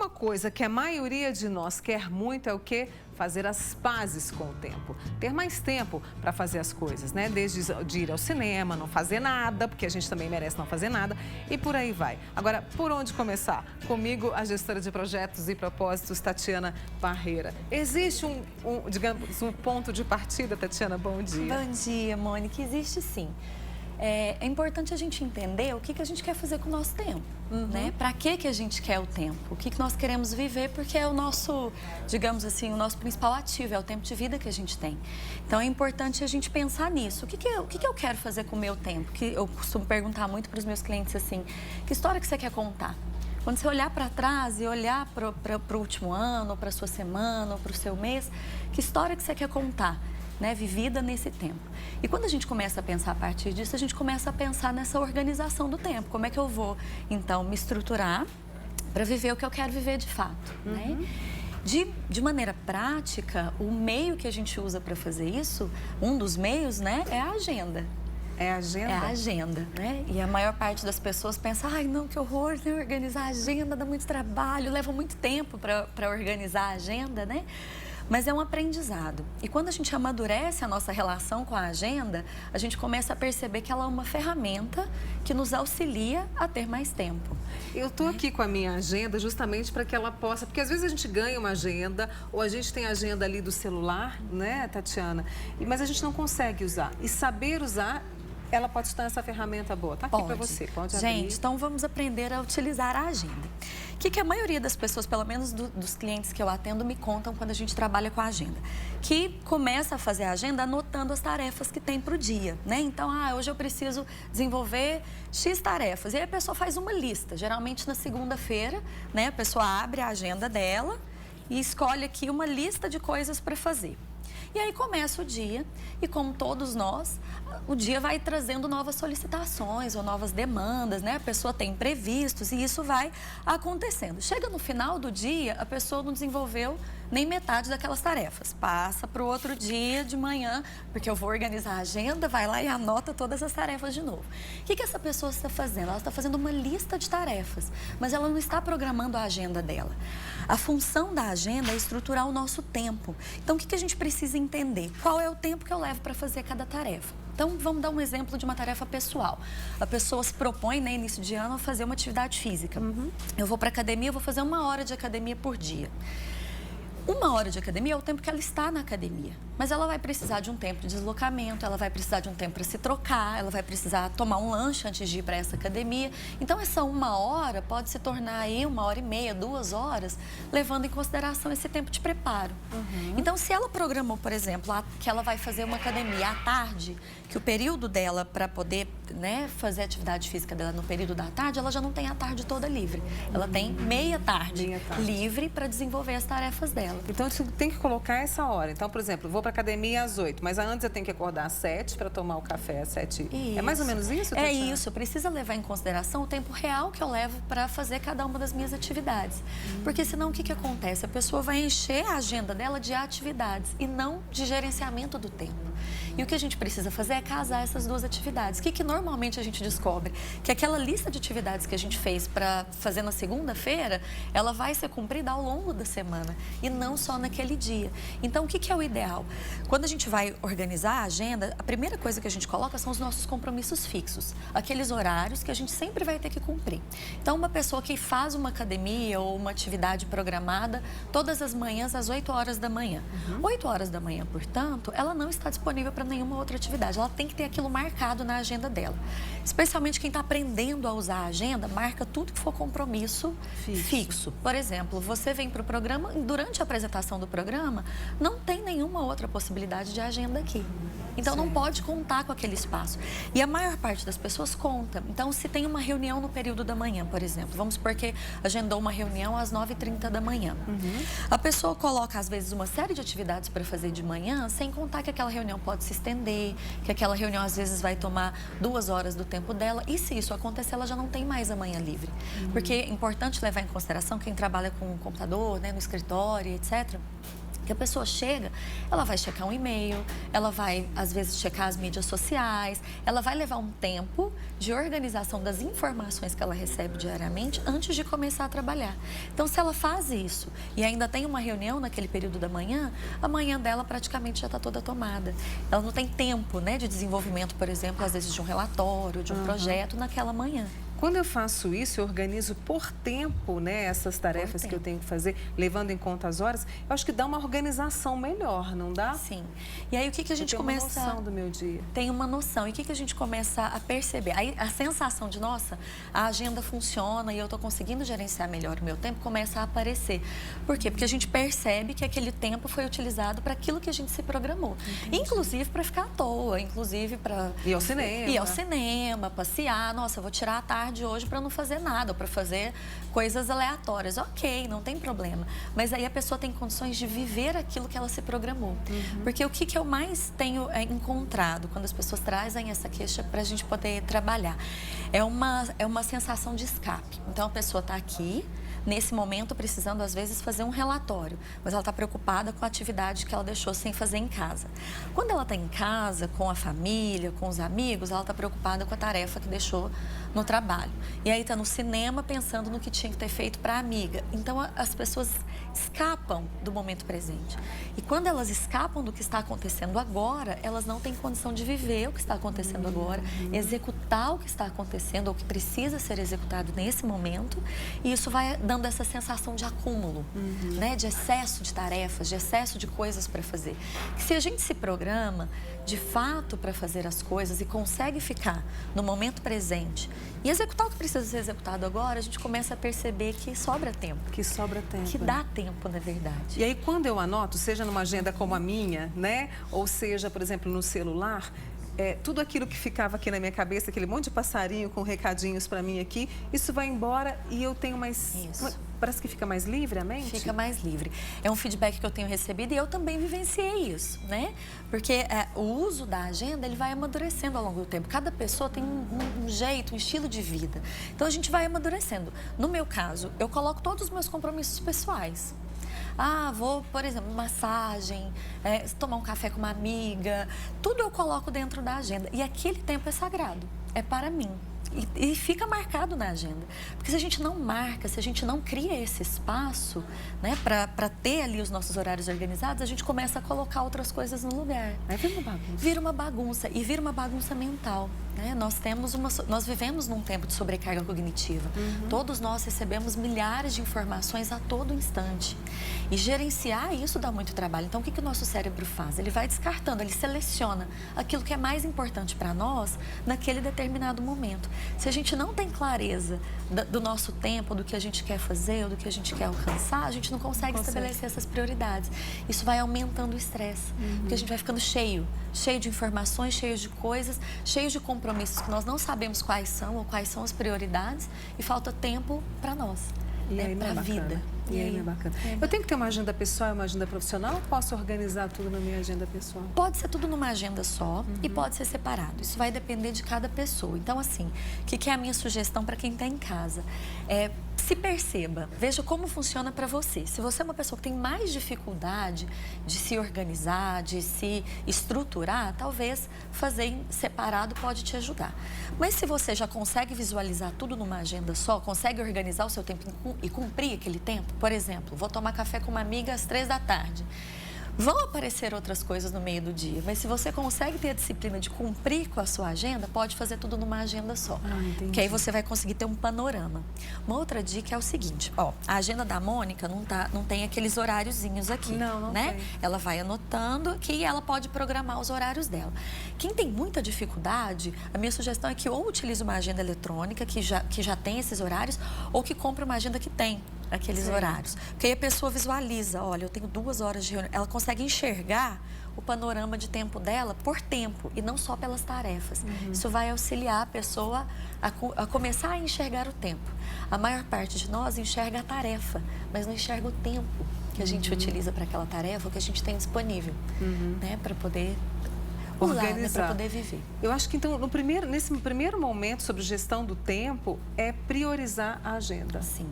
uma coisa que a maioria de nós quer muito é o quê? Fazer as pazes com o tempo. Ter mais tempo para fazer as coisas, né? Desde de ir ao cinema, não fazer nada, porque a gente também merece não fazer nada, e por aí vai. Agora, por onde começar? Comigo, a gestora de projetos e propósitos, Tatiana Barreira. Existe digamos, um ponto de partida, Tatiana? Bom dia. Bom dia, Mônica. Existe sim. É importante a gente entender o que a gente quer fazer com o nosso tempo, né? Para que a gente quer o tempo? O que nós queremos viver, porque é o nosso, digamos assim, o nosso principal ativo, é o tempo de vida que a gente tem. Então, é importante a gente pensar nisso. O que eu quero fazer com o meu tempo? Que eu costumo perguntar muito para os meus clientes assim, que história que você quer contar? Quando você olhar para trás e olhar para o último ano, para a sua semana, para o seu mês, que história que você quer contar? Né, vivida nesse tempo. E quando a gente começa a pensar a partir disso, a gente começa a pensar nessa organização do tempo. Como é que eu vou, então, me estruturar para viver o que eu quero viver de fato, né? De maneira prática, o meio que a gente usa para fazer isso, um dos meios, né, é a agenda. É a agenda? É a agenda, né? E a maior parte das pessoas pensa, ai, não, que horror, né? Organizar a agenda dá muito trabalho, leva muito tempo para organizar a agenda, né? Mas é um aprendizado. E quando a gente amadurece a nossa relação com a agenda, a gente começa a perceber que ela é uma ferramenta que nos auxilia a ter mais tempo. Eu estou aqui com a minha agenda justamente para que ela possa... Porque às vezes a gente ganha uma agenda ou a gente tem a agenda ali do celular, né, Tatiana? Mas a gente não consegue usar. E saber usar... Ela pode estar essa ferramenta boa. Está aqui para você. Pode abrir. Gente, então vamos aprender a utilizar a agenda. O que a maioria das pessoas, pelo menos dos clientes que eu atendo, me contam quando a gente trabalha com a agenda? Que começa a fazer a agenda anotando as tarefas que tem para o dia, né? Então, hoje eu preciso desenvolver X tarefas. E aí a pessoa faz uma lista. Geralmente na segunda-feira, né? A pessoa abre a agenda dela e escolhe aqui uma lista de coisas para fazer. E aí começa o dia e, como todos nós, o dia vai trazendo novas solicitações ou novas demandas, né? A pessoa tem imprevistos e isso vai acontecendo. Chega no final do dia, a pessoa não desenvolveu nem metade daquelas tarefas. Passa para o outro dia de manhã, porque eu vou organizar a agenda, vai lá e anota todas as tarefas de novo. O que essa pessoa está fazendo? Ela está fazendo uma lista de tarefas, mas ela não está programando a agenda dela. A função da agenda é estruturar o nosso tempo. Então, o que a gente precisa entender? Qual é o tempo que eu levo para fazer cada tarefa? Então, vamos dar um exemplo de uma tarefa pessoal. A pessoa se propõe, né, início de ano, a fazer uma atividade física. Eu vou para a academia, eu vou fazer 1 hora de academia por dia. 1 hora de academia é o tempo que ela está na academia. Mas ela vai precisar de um tempo de deslocamento, ela vai precisar de um tempo para se trocar, ela vai precisar tomar um lanche antes de ir para essa academia. Então, essa 1 hora pode se tornar aí 1h30, 2 horas, levando em consideração esse tempo de preparo. Então, se ela programou, por exemplo, que ela vai fazer uma academia à tarde, que o período dela para poder, né, fazer a atividade física dela no período da tarde, ela já não tem a tarde toda livre. Ela tem meia tarde livre para desenvolver as tarefas dela. Então, você tem que colocar essa hora. Então, por exemplo, vou para academia às 8, mas antes eu tenho que acordar às 7 para tomar o café às 7. Isso. É mais ou menos isso, Tatiana? É isso. Precisa levar em consideração o tempo real que eu levo para fazer cada uma das minhas atividades. Porque senão o que acontece? A pessoa vai encher a agenda dela de atividades e não de gerenciamento do tempo. E o que a gente precisa fazer é casar essas duas atividades. O que normalmente a gente descobre? Que aquela lista de atividades que a gente fez para fazer na segunda-feira, ela vai ser cumprida ao longo da semana e não só naquele dia. Então, o que é o ideal? Quando a gente vai organizar a agenda, a primeira coisa que a gente coloca são os nossos compromissos fixos. Aqueles horários que a gente sempre vai ter que cumprir. Então, uma pessoa que faz uma academia ou uma atividade programada todas as manhãs às 8 horas da manhã. 8 horas da manhã, portanto, ela não está disponível para nenhuma outra atividade. Ela tem que ter aquilo marcado na agenda dela. Especialmente quem está aprendendo a usar a agenda, marca tudo que for compromisso fixo. Por exemplo, você vem para o programa, durante a apresentação do programa, não tem nenhuma outra possibilidade de agenda aqui. Então, não pode contar com aquele espaço. E a maior parte das pessoas conta. Então, se tem uma reunião no período da manhã, por exemplo, vamos supor que agendou uma reunião às 9h30 da manhã. A pessoa coloca, às vezes, uma série de atividades para fazer de manhã, sem contar que aquela reunião pode se estender, que aquela reunião, às vezes, vai tomar 2 horas do tempo dela. E se isso acontecer, ela já não tem mais a manhã livre. Porque é importante levar em consideração quem trabalha com computador, né, no escritório, etc., Que a pessoa chega, ela vai checar um e-mail, ela vai, às vezes, checar as mídias sociais, ela vai levar um tempo de organização das informações que ela recebe diariamente antes de começar a trabalhar. Então, se ela faz isso e ainda tem uma reunião naquele período da manhã, a manhã dela praticamente já está toda tomada. Ela não tem tempo, né, de desenvolvimento, por exemplo, às vezes de um relatório, de um projeto naquela manhã. Quando eu faço isso, eu organizo por tempo, né, essas tarefas que eu tenho que fazer, levando em conta as horas, eu acho que dá uma organização melhor, não dá? Sim. E aí, o que a gente começa... Tem uma noção do meu dia. Tem uma noção. E o que a gente começa a perceber? Aí, a sensação de, nossa, a agenda funciona e eu estou conseguindo gerenciar melhor o meu tempo, começa a aparecer. Por quê? Porque a gente percebe que aquele tempo foi utilizado para aquilo que a gente se programou. Entendi. Inclusive para ficar à toa, inclusive para... Ir ao cinema. Ir ao cinema, passear. Nossa, eu vou tirar a tarde de hoje para não fazer nada, para fazer coisas aleatórias. Ok, não tem problema. Mas aí a pessoa tem condições de viver aquilo que ela se programou. Porque o que eu mais tenho encontrado quando as pessoas trazem essa queixa para a gente poder trabalhar é uma sensação de escape. Então a pessoa está aqui, nesse momento, precisando, às vezes, fazer um relatório, mas ela está preocupada com a atividade que ela deixou sem fazer em casa. Quando ela está em casa, com a família, com os amigos, ela está preocupada com a tarefa que deixou no trabalho. E aí está no cinema pensando no que tinha que ter feito para a amiga. Então, as pessoas escapam do momento presente. E quando elas escapam do que está acontecendo agora, elas não têm condição de viver o que está acontecendo agora, executar o que está acontecendo ou o que precisa ser executado nesse momento, e isso vai dando essa sensação de acúmulo, né? De excesso de tarefas, de excesso de coisas para fazer. Que se a gente se programa, de fato, para fazer as coisas e consegue ficar no momento presente e executar o que precisa ser executado agora, a gente começa a perceber que sobra tempo. Que sobra tempo. Que dá tempo, na verdade. E aí, quando eu anoto, seja numa agenda como a minha, né? Ou seja, por exemplo, no celular, tudo aquilo que ficava aqui na minha cabeça, aquele monte de passarinho com recadinhos para mim aqui, isso vai embora e eu tenho mais... Isso. Parece que fica mais livre a mente? Fica mais livre. É um feedback que eu tenho recebido e eu também vivenciei isso, né? Porque o uso da agenda, ele vai amadurecendo ao longo do tempo. Cada pessoa tem um jeito, um estilo de vida. Então, a gente vai amadurecendo. No meu caso, eu coloco todos os meus compromissos pessoais. Ah, vou, por exemplo, massagem, tomar um café com uma amiga. Tudo eu coloco dentro da agenda. E aquele tempo é sagrado, é para mim. E fica marcado na agenda. Porque se a gente não marca, se a gente não cria esse espaço, né, para ter ali os nossos horários organizados, a gente começa a colocar outras coisas no lugar. Aí vira uma bagunça. Vira uma bagunça. E vira uma bagunça mental. Né? Nós vivemos num tempo de sobrecarga cognitiva. Todos nós recebemos milhares de informações a todo instante. E gerenciar isso dá muito trabalho. Então, o que o nosso cérebro faz? Ele vai descartando, ele seleciona aquilo que é mais importante para nós naquele determinado momento. Se a gente não tem clareza do nosso tempo, do que a gente quer fazer, ou do que a gente quer alcançar, a gente não consegue estabelecer essas prioridades. Isso vai aumentando o estresse, porque a gente vai ficando cheio de informações, cheio de coisas, cheio de compromissos que nós não sabemos quais são ou quais são as prioridades e falta tempo para nós, para a vida. E aí não é bacana. Eu tenho que ter uma agenda pessoal e uma agenda profissional ou posso organizar tudo na minha agenda pessoal? Pode ser tudo numa agenda só e pode ser separado. Isso vai depender de cada pessoa. Então, assim, o que é a minha sugestão para quem está em casa? Se perceba, veja como funciona para você. Se você é uma pessoa que tem mais dificuldade de se organizar, de se estruturar, talvez fazer separado pode te ajudar. Mas se você já consegue visualizar tudo numa agenda só, consegue organizar o seu tempo e cumprir aquele tempo, por exemplo, vou tomar café com uma amiga às 3 da tarde. Vão aparecer outras coisas no meio do dia, mas se você consegue ter a disciplina de cumprir com a sua agenda, pode fazer tudo numa agenda só. Que aí você vai conseguir ter um panorama. Uma outra dica é o seguinte, a agenda da Mônica não tem aqueles horáriozinhos aqui, não né? tem. Ela vai anotando que ela pode programar os horários dela. Quem tem muita dificuldade, a minha sugestão é que ou utilize uma agenda eletrônica que já tem esses horários, ou que compre uma agenda que tem aqueles horários. Porque aí a pessoa visualiza, olha, eu tenho 2 horas de reunião. Ela consegue enxergar o panorama de tempo dela por tempo e não só pelas tarefas. Isso vai auxiliar a pessoa a começar a enxergar o tempo. A maior parte de nós enxerga a tarefa, mas não enxerga o tempo que a gente utiliza para aquela tarefa, o que a gente tem disponível, né, para poder organizar, para poder viver. Eu acho que, então, nesse primeiro momento sobre gestão do tempo, é priorizar a agenda. Sim.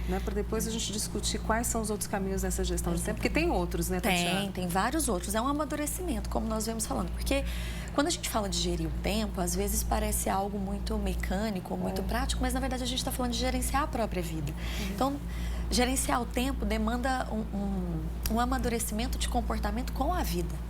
né? Para depois a gente discutir quais são os outros caminhos nessa gestão de tempo, porque tem outros, né, Tatiana? Tem vários outros. É um amadurecimento, como nós vemos falando. Porque quando a gente fala de gerir o tempo, às vezes parece algo muito mecânico, muito prático, mas na verdade a gente está falando de gerenciar a própria vida. Então, gerenciar o tempo demanda um amadurecimento de comportamento com a vida.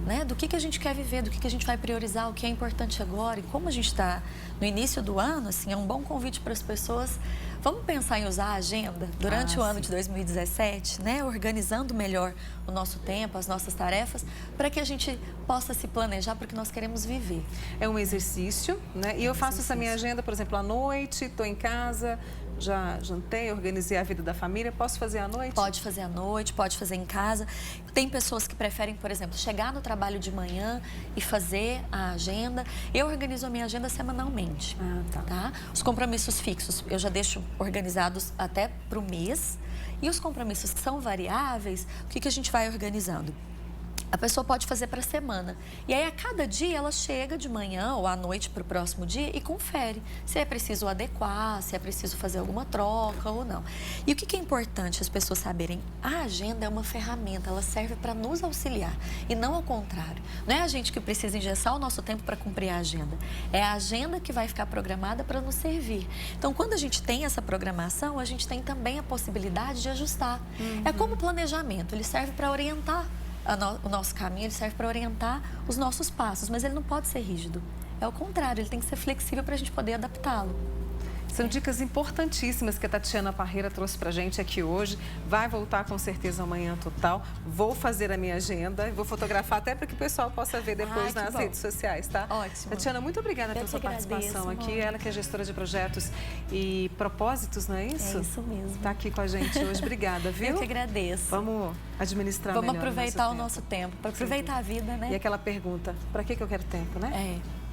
Né? Do que a gente quer viver, do que a gente vai priorizar, o que é importante agora. E como a gente está no início do ano, assim, é um bom convite para as pessoas. Vamos pensar em usar a agenda durante o ano de 2017, né? Organizando melhor o nosso tempo, as nossas tarefas, para que a gente possa se planejar para o que nós queremos viver. É um exercício, né? E eu faço essa minha agenda, por exemplo, à noite, estou em casa, já jantei, organizei a vida da família. Posso fazer à noite? Pode fazer à noite, pode fazer em casa. Tem pessoas que preferem, por exemplo, chegar no trabalho de manhã e fazer a agenda. Eu organizo a minha agenda semanalmente. Tá? Os compromissos fixos eu já deixo organizados até para o mês. E os compromissos que são variáveis, o que a gente vai organizando? A pessoa pode fazer para a semana. E aí, a cada dia, ela chega de manhã ou à noite para o próximo dia e confere se é preciso adequar, se é preciso fazer alguma troca ou não. E o que é importante as pessoas saberem? A agenda é uma ferramenta, ela serve para nos auxiliar e não ao contrário. Não é a gente que precisa engessar o nosso tempo para cumprir a agenda. É a agenda que vai ficar programada para nos servir. Então, quando a gente tem essa programação, a gente tem também a possibilidade de ajustar. É como planejamento, ele serve para orientar o nosso caminho, ele serve para orientar os nossos passos, mas ele não pode ser rígido. É o contrário, ele tem que ser flexível para a gente poder adaptá-lo. São dicas importantíssimas que a Tatiana Parreira trouxe pra gente aqui hoje. Vai voltar com certeza amanhã total. Vou fazer a minha agenda, vou fotografar até para que o pessoal possa ver depois nas redes sociais, tá? Ótimo. Tatiana, muito obrigada pela sua participação aqui. Ela que é gestora de projetos e propósitos, não é isso? É isso mesmo. Tá aqui com a gente hoje. Obrigada, viu? Eu que agradeço. Vamos administrar melhor Vamos aproveitar o nosso tempo, para aproveitar a vida, né? E aquela pergunta, para que eu quero tempo, né? É.